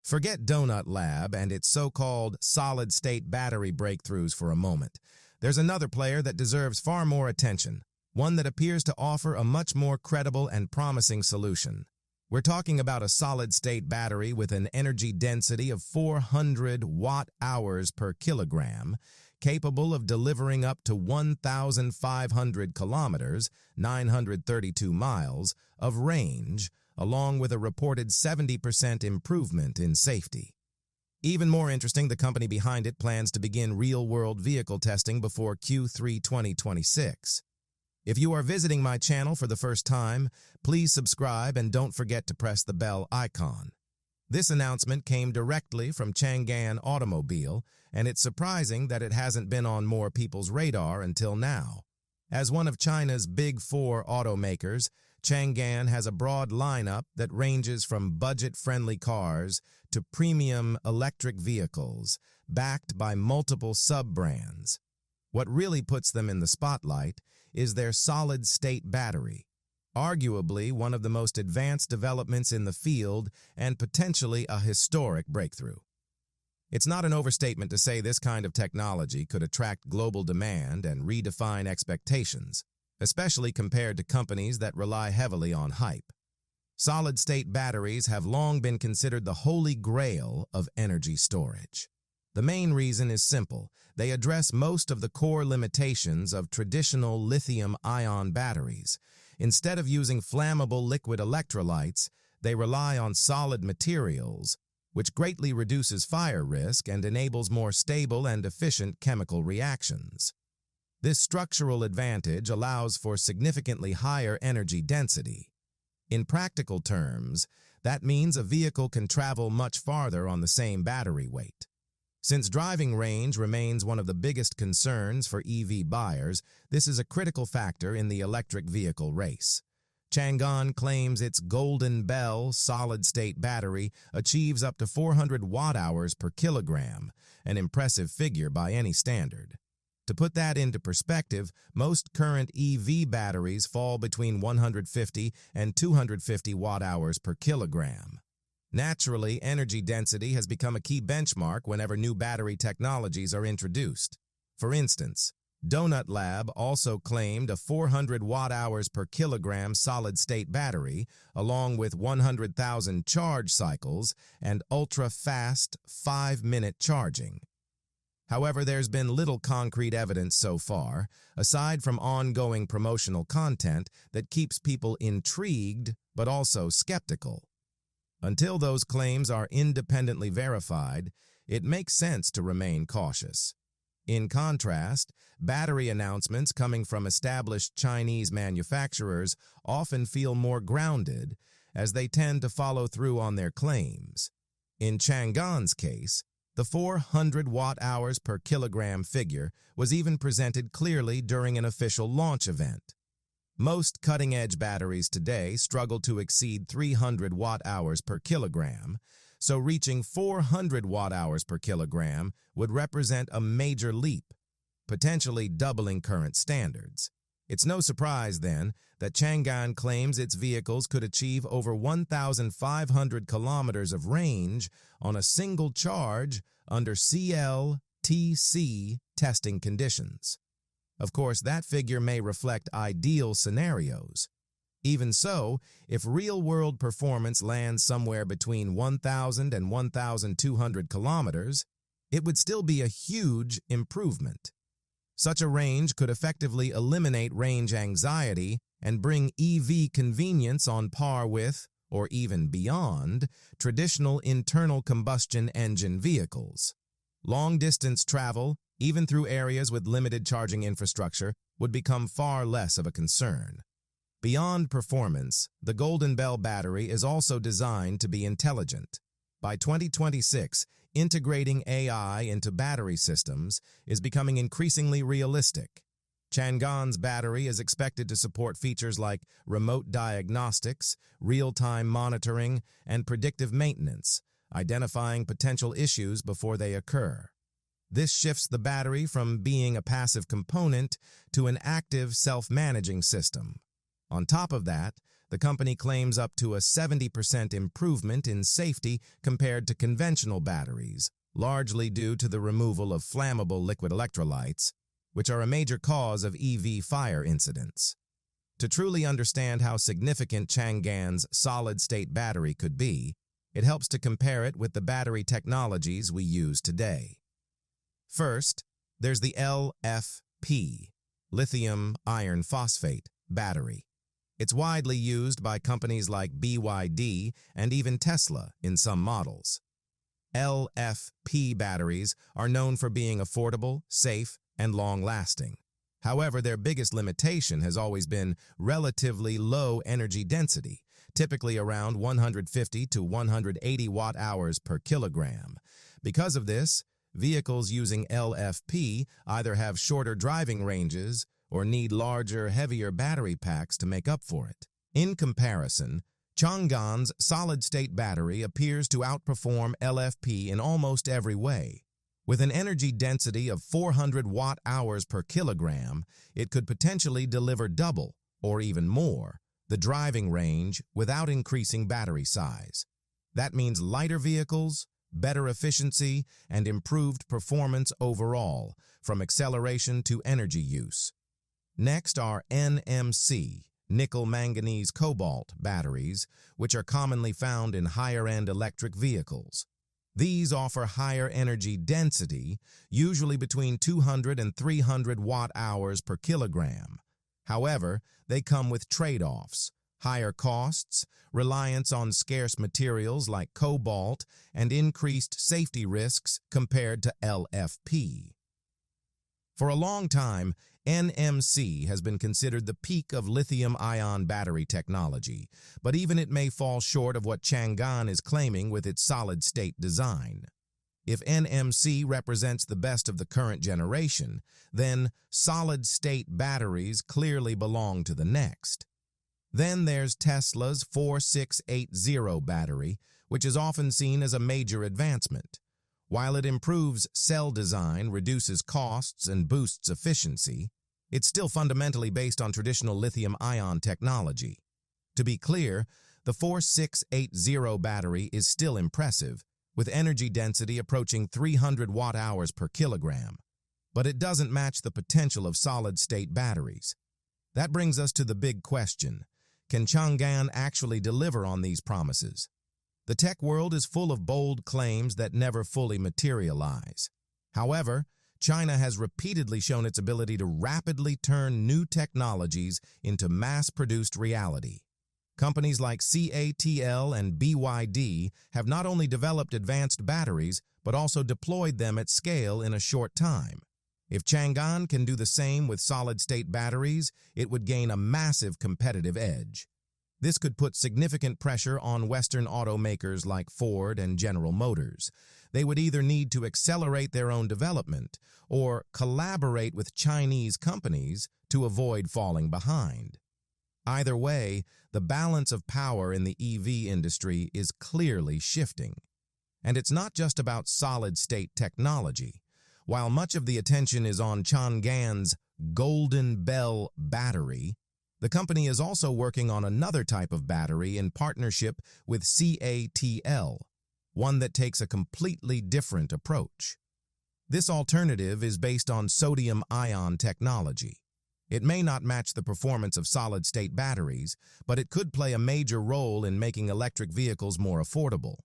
Forget Donut Lab and its so-called solid-state battery breakthroughs for a moment. There's another player that deserves far more attention, one that appears to offer a much more credible and promising solution. We're talking about a solid-state battery with an energy density of 400 watt-hours per kilogram, capable of delivering up to 1,500 kilometers, 932 miles, of range, along with a reported 70% improvement in safety. Even more interesting, the company behind it plans to begin real-world vehicle testing before Q3 2026. If you are visiting my channel for the first time, please subscribe and don't forget to press the bell icon. This announcement came directly from Chang'an Automobile, and it's surprising that it hasn't been on more people's radar until now. As one of China's big four automakers, Chang'an has a broad lineup that ranges from budget-friendly cars to premium electric vehicles, backed by multiple sub-brands. What really puts them in the spotlight is their solid-state battery, arguably one of the most advanced developments in the field and potentially a historic breakthrough. It's not an overstatement to say this kind of technology could attract global demand and redefine expectations, especially compared to companies that rely heavily on hype. Solid-state batteries have long been considered the holy grail of energy storage. The main reason is simple. They address most of the core limitations of traditional lithium-ion batteries. Instead of using flammable liquid electrolytes, they rely on solid materials, which greatly reduces fire risk and enables more stable and efficient chemical reactions. This structural advantage allows for significantly higher energy density. In practical terms, that means a vehicle can travel much farther on the same battery weight. Since driving range remains one of the biggest concerns for EV buyers, this is a critical factor in the electric vehicle race. Chang'an claims its Golden Bell solid-state battery achieves up to 400 watt-hours per kilogram, an impressive figure by any standard. To put that into perspective, most current EV batteries fall between 150 and 250 watt-hours per kilogram. Naturally, energy density has become a key benchmark whenever new battery technologies are introduced. For instance, Donut Lab also claimed a 400 watt-hours per kilogram solid-state battery, along with 100,000 charge cycles and ultra-fast 5-minute charging. However, there's been little concrete evidence so far, aside from ongoing promotional content that keeps people intrigued but also skeptical. Until those claims are independently verified, it makes sense to remain cautious. In contrast, battery announcements coming from established Chinese manufacturers often feel more grounded, as they tend to follow through on their claims. In Chang'an's case, the 400 watt-hours per kilogram figure was even presented clearly during an official launch event. Most cutting-edge batteries today struggle to exceed 300 watt-hours per kilogram, so reaching 400 watt-hours per kilogram would represent a major leap, potentially doubling current standards. It's no surprise, then, that Chang'an claims its vehicles could achieve over 1,500 kilometers of range on a single charge under CLTC testing conditions. Of course, that figure may reflect ideal scenarios. Even so, if real-world performance lands somewhere between 1,000 and 1,200 kilometers, it would still be a huge improvement. Such a range could effectively eliminate range anxiety and bring EV convenience on par with, or even beyond, traditional internal combustion engine vehicles. Long-distance travel, even through areas with limited charging infrastructure, would become far less of a concern. Beyond performance, the Golden Bell battery is also designed to be intelligent. By 2026, integrating AI into battery systems is becoming increasingly realistic. Chang'an's battery is expected to support features like remote diagnostics, real-time monitoring, and predictive maintenance, identifying potential issues before they occur. This shifts the battery from being a passive component to an active, self-managing system. On top of that, The company claims up to a 70% improvement in safety compared to conventional batteries, largely due to the removal of flammable liquid electrolytes, which are a major cause of EV fire incidents. To truly understand how significant Chang'an's solid-state battery could be, it helps to compare it with the battery technologies we use today. First, there's the LFP, lithium iron phosphate, battery. It's widely used by companies like BYD and even Tesla in some models. LFP batteries are known for being affordable, safe, and long-lasting. However, their biggest limitation has always been relatively low energy density, typically around 150 to 180 watt-hours per kilogram. Because of this, vehicles using LFP either have shorter driving ranges or need larger, heavier battery packs to make up for it. In comparison, Chang'an's solid-state battery appears to outperform LFP in almost every way. With an energy density of 400 watt-hours per kilogram, it could potentially deliver double, or even more, the driving range without increasing battery size. That means lighter vehicles, better efficiency, and improved performance overall, from acceleration to energy use. Next are NMC, nickel-manganese-cobalt batteries, which are commonly found in higher-end electric vehicles. These offer higher energy density, usually between 200 and 300 watt-hours per kilogram. However, they come with trade-offs: higher costs, reliance on scarce materials like cobalt, and increased safety risks compared to LFP. For a long time, NMC has been considered the peak of lithium-ion battery technology, but even it may fall short of what Chang'an is claiming with its solid-state design. If NMC represents the best of the current generation, then solid-state batteries clearly belong to the next. Then there's Tesla's 4680 battery, which is often seen as a major advancement. While it improves cell design, reduces costs, and boosts efficiency, it's still fundamentally based on traditional lithium-ion technology. To be clear, the 4680 battery is still impressive, with energy density approaching 300 watt-hours per kilogram, but it doesn't match the potential of solid-state batteries. That brings us to the big question: can Chang'an actually deliver on these promises? The tech world is full of bold claims that never fully materialize. However, China has repeatedly shown its ability to rapidly turn new technologies into mass-produced reality. Companies like CATL and BYD have not only developed advanced batteries, but also deployed them at scale in a short time. If Chang'an can do the same with solid-state batteries, it would gain a massive competitive edge. This could put significant pressure on Western automakers like Ford and General Motors. They would either need to accelerate their own development or collaborate with Chinese companies to avoid falling behind. Either way, the balance of power in the EV industry is clearly shifting. And it's not just about solid-state technology. While much of the attention is on Chang'an's Golden Bell battery, the company is also working on another type of battery in partnership with CATL, one that takes a completely different approach. This alternative is based on sodium-ion technology. It may not match the performance of solid-state batteries, but it could play a major role in making electric vehicles more affordable.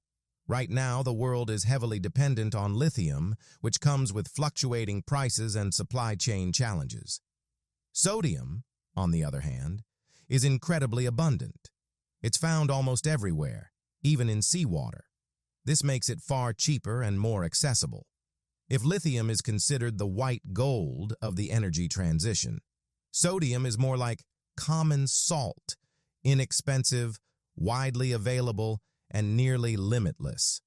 Right now, the world is heavily dependent on lithium, which comes with fluctuating prices and supply chain challenges. Sodium, on the other hand, is incredibly abundant. It's found almost everywhere, even in seawater. This makes it far cheaper and more accessible. If lithium is considered the white gold of the energy transition, sodium is more like common salt, inexpensive, widely available, and nearly limitless.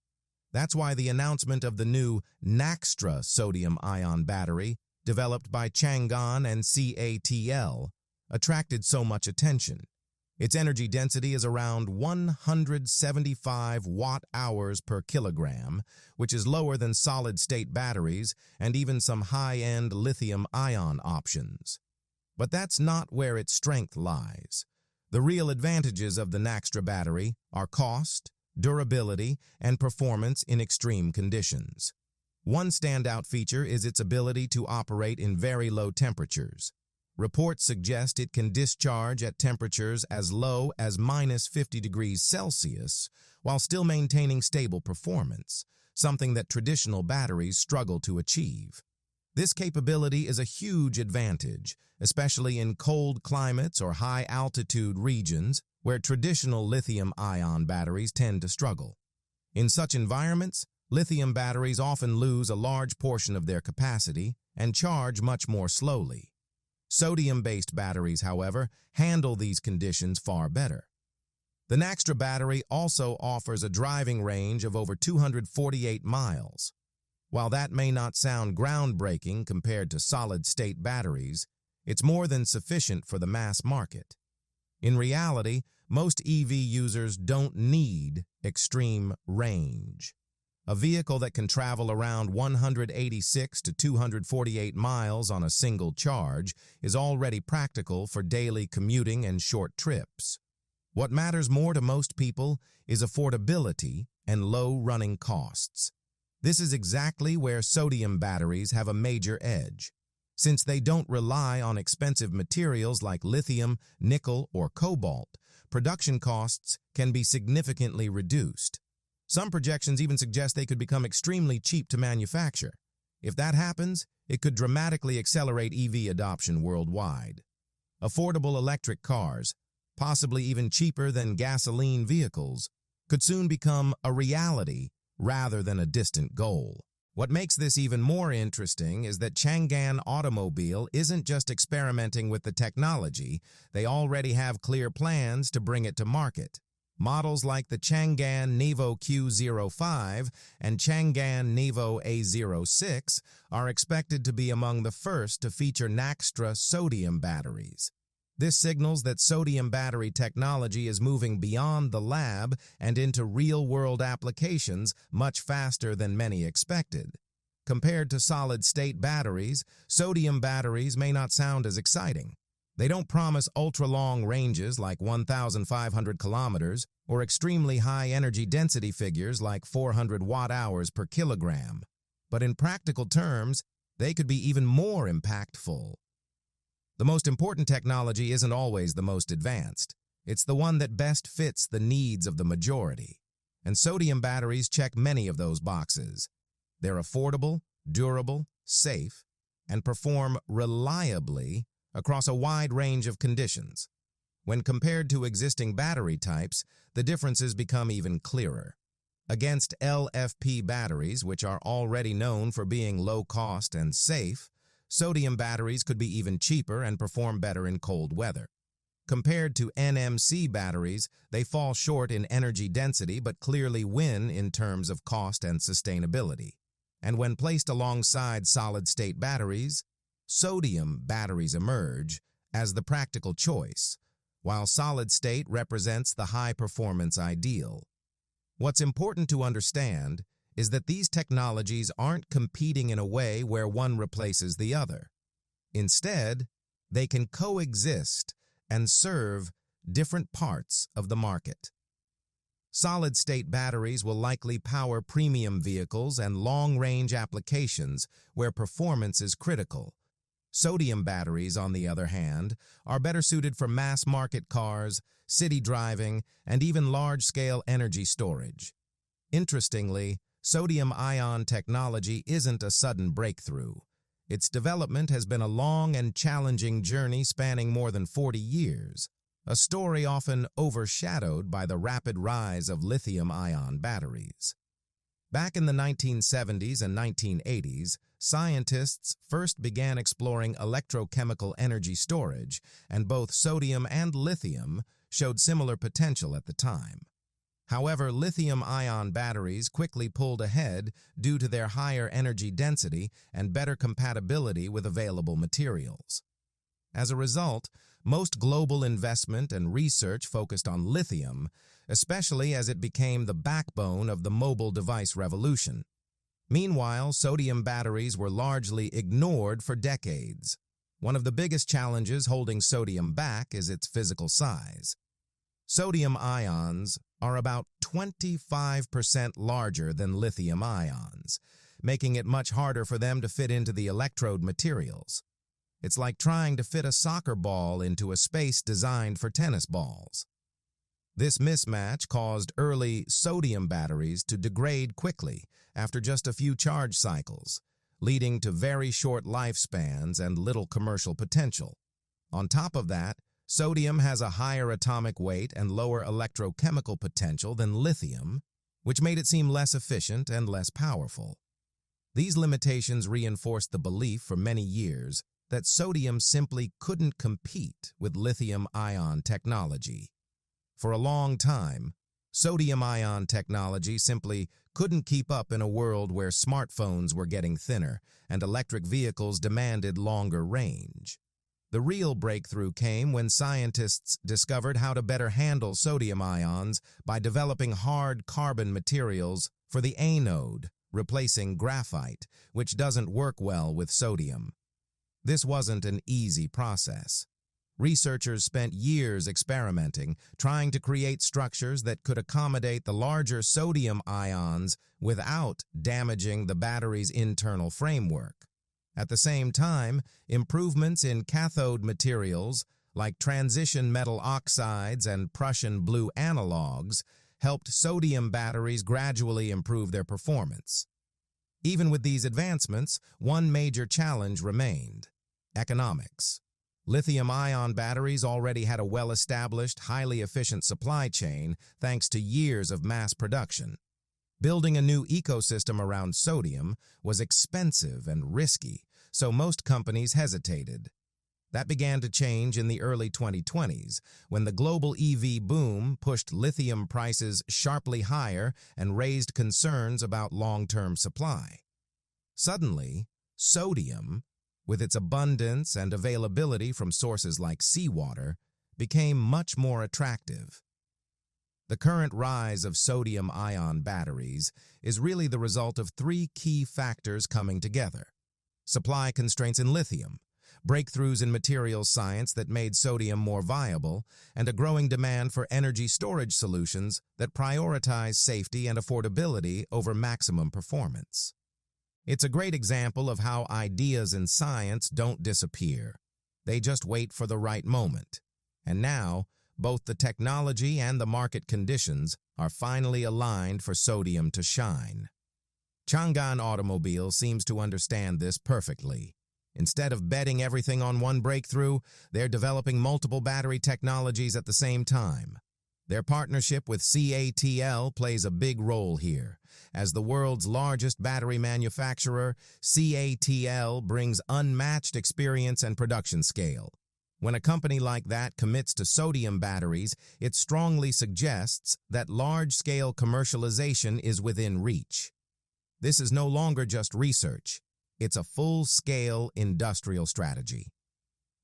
That's why the announcement of the new Naxtra sodium-ion battery, developed by Chang'an and CATL, attracted so much attention. Its energy density is around 175 watt-hours per kilogram, which is lower than solid-state batteries and even some high-end lithium-ion options. But that's not where its strength lies. The real advantages of the Naxtra battery are cost, durability, and performance in extreme conditions. One standout feature is its ability to operate in very low temperatures. Reports suggest it can discharge at temperatures as low as -50 degrees Celsius while still maintaining stable performance, something that traditional batteries struggle to achieve. This capability is a huge advantage, especially in cold climates or high-altitude regions where traditional lithium-ion batteries tend to struggle. In such environments, lithium batteries often lose a large portion of their capacity and charge much more slowly. Sodium-based batteries, however, handle these conditions far better. The Naxtra battery also offers a driving range of over 248 miles. While that may not sound groundbreaking compared to solid-state batteries, it's more than sufficient for the mass market. In reality, most EV users don't need extreme range. A vehicle that can travel around 186 to 248 miles on a single charge is already practical for daily commuting and short trips. What matters more to most people is affordability and low running costs. This is exactly where sodium batteries have a major edge. Since they don't rely on expensive materials like lithium, nickel, or cobalt, production costs can be significantly reduced. Some projections even suggest they could become extremely cheap to manufacture. If that happens, it could dramatically accelerate EV adoption worldwide. Affordable electric cars, possibly even cheaper than gasoline vehicles, could soon become a reality rather than a distant goal. What makes this even more interesting is that Chang'an Automobile isn't just experimenting with the technology, they already have clear plans to bring it to market. Models like the Chang'an Nevo Q05 and Chang'an Nevo A06 are expected to be among the first to feature Naxtra sodium batteries. This signals that sodium battery technology is moving beyond the lab and into real-world applications much faster than many expected. Compared to solid-state batteries, sodium batteries may not sound as exciting. They don't promise ultra-long ranges like 1,500 kilometers or extremely high energy density figures like 400 watt-hours per kilogram. But in practical terms, they could be even more impactful. The most important technology isn't always the most advanced. It's the one that best fits the needs of the majority. And sodium batteries check many of those boxes. They're affordable, durable, safe, and perform reliably across a wide range of conditions. When compared to existing battery types, the differences become even clearer. Against LFP batteries, which are already known for being low cost and safe, sodium batteries could be even cheaper and perform better in cold weather. Compared to NMC batteries, they fall short in energy density but clearly win in terms of cost and sustainability. And when placed alongside solid-state batteries, sodium batteries emerge as the practical choice, while solid-state represents the high-performance ideal. What's important to understand is that these technologies aren't competing in a way where one replaces the other. Instead, they can coexist and serve different parts of the market. Solid-state batteries will likely power premium vehicles and long-range applications where performance is critical. Sodium batteries, on the other hand, are better suited for mass-market cars, city driving, and even large-scale energy storage. Interestingly, sodium-ion technology isn't a sudden breakthrough. Its development has been a long and challenging journey spanning more than 40 years, a story often overshadowed by the rapid rise of lithium-ion batteries. Back in the 1970s and 1980s, scientists first began exploring electrochemical energy storage, and both sodium and lithium showed similar potential at the time. However, lithium-ion batteries quickly pulled ahead due to their higher energy density and better compatibility with available materials. As a result, most global investment and research focused on lithium, especially as it became the backbone of the mobile device revolution. Meanwhile, sodium batteries were largely ignored for decades. One of the biggest challenges holding sodium back is its physical size. Sodium ions are about 25% larger than lithium ions, making it much harder for them to fit into the electrode materials. It's like trying to fit a soccer ball into a space designed for tennis balls. This mismatch caused early sodium batteries to degrade quickly after just a few charge cycles, leading to very short lifespans and little commercial potential. On top of that, sodium has a higher atomic weight and lower electrochemical potential than lithium, which made it seem less efficient and less powerful. These limitations reinforced the belief for many years that sodium simply couldn't compete with lithium-ion technology. For a long time, sodium-ion technology simply couldn't keep up in a world where smartphones were getting thinner and electric vehicles demanded longer range. The real breakthrough came when scientists discovered how to better handle sodium ions by developing hard carbon materials for the anode, replacing graphite, which doesn't work well with sodium. This wasn't an easy process. Researchers spent years experimenting, trying to create structures that could accommodate the larger sodium ions without damaging the battery's internal framework. At the same time, improvements in cathode materials, like transition metal oxides and Prussian blue analogs, helped sodium batteries gradually improve their performance. Even with these advancements, one major challenge remained: economics. Lithium-ion batteries already had a well-established, highly efficient supply chain thanks to years of mass production. Building a new ecosystem around sodium was expensive and risky, so most companies hesitated. That began to change in the early 2020s, when the global EV boom pushed lithium prices sharply higher and raised concerns about long-term supply. Suddenly, sodium, with its abundance and availability from sources like seawater, became much more attractive. The current rise of sodium-ion batteries is really the result of three key factors coming together: supply constraints in lithium, breakthroughs in materials science that made sodium more viable, and a growing demand for energy storage solutions that prioritize safety and affordability over maximum performance. It's a great example of how ideas in science don't disappear. They just wait for the right moment. And now, both the technology and the market conditions are finally aligned for sodium to shine. Chang'an Automobile seems to understand this perfectly. Instead of betting everything on one breakthrough, they're developing multiple battery technologies at the same time. Their partnership with CATL plays a big role here. As the world's largest battery manufacturer, CATL brings unmatched experience and production scale. When a company like that commits to sodium batteries, it strongly suggests that large-scale commercialization is within reach. This is no longer just research. It's a full-scale industrial strategy.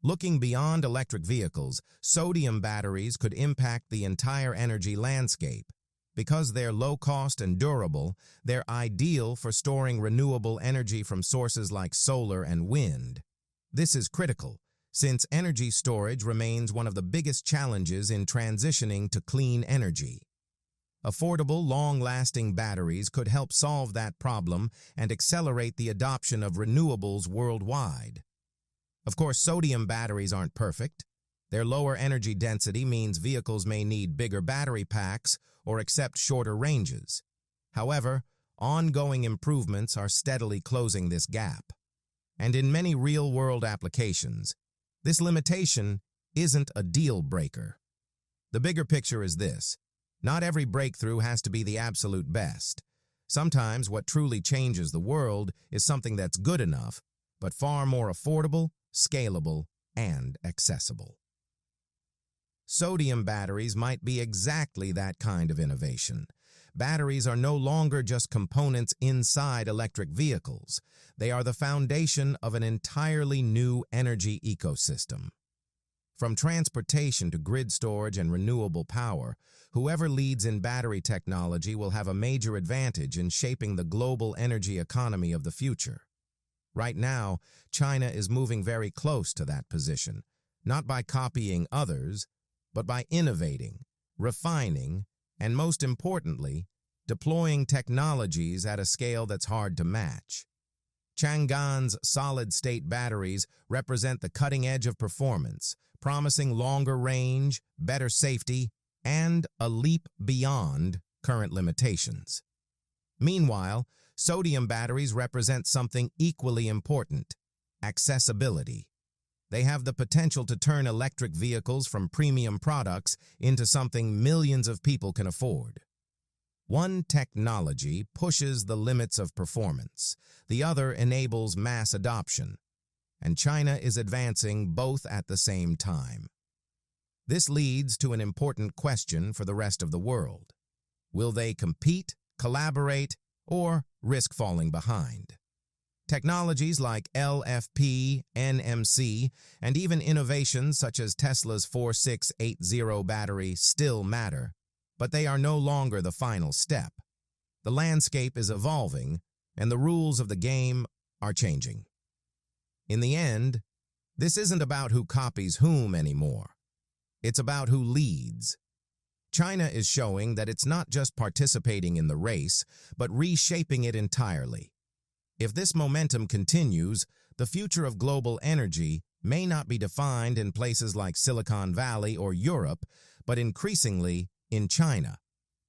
Looking beyond electric vehicles, sodium batteries could impact the entire energy landscape. Because they're low-cost and durable, they're ideal for storing renewable energy from sources like solar and wind. This is critical, since energy storage remains one of the biggest challenges in transitioning to clean energy. Affordable, long-lasting batteries could help solve that problem and accelerate the adoption of renewables worldwide. Of course, sodium batteries aren't perfect. Their lower energy density means vehicles may need bigger battery packs or accept shorter ranges. However, ongoing improvements are steadily closing this gap. And in many real-world applications, this limitation isn't a deal breaker. The bigger picture is this: not every breakthrough has to be the absolute best. Sometimes what truly changes the world is something that's good enough, but far more affordable, scalable, and accessible. Sodium batteries might be exactly that kind of innovation. Batteries are no longer just components inside electric vehicles. They are the foundation of an entirely new energy ecosystem. From transportation to grid storage and renewable power, whoever leads in battery technology will have a major advantage in shaping the global energy economy of the future. Right now, China is moving very close to that position, not by copying others, but by innovating, refining, and most importantly, deploying technologies at a scale that's hard to match. Chang'an's solid-state batteries represent the cutting edge of performance, promising longer range, better safety, and a leap beyond current limitations. Meanwhile, sodium batteries represent something equally important: accessibility. They have the potential to turn electric vehicles from premium products into something millions of people can afford. One technology pushes the limits of performance, the other enables mass adoption, and China is advancing both at the same time. This leads to an important question for the rest of the world. Will they compete, collaborate, or risk falling behind? Technologies like LFP, NMC, and even innovations such as Tesla's 4680 battery still matter, but they are no longer the final step. The landscape is evolving, and the rules of the game are changing. In the end, this isn't about who copies whom anymore. It's about who leads. China is showing that it's not just participating in the race, but reshaping it entirely. If this momentum continues, the future of global energy may not be defined in places like Silicon Valley or Europe, but increasingly in China.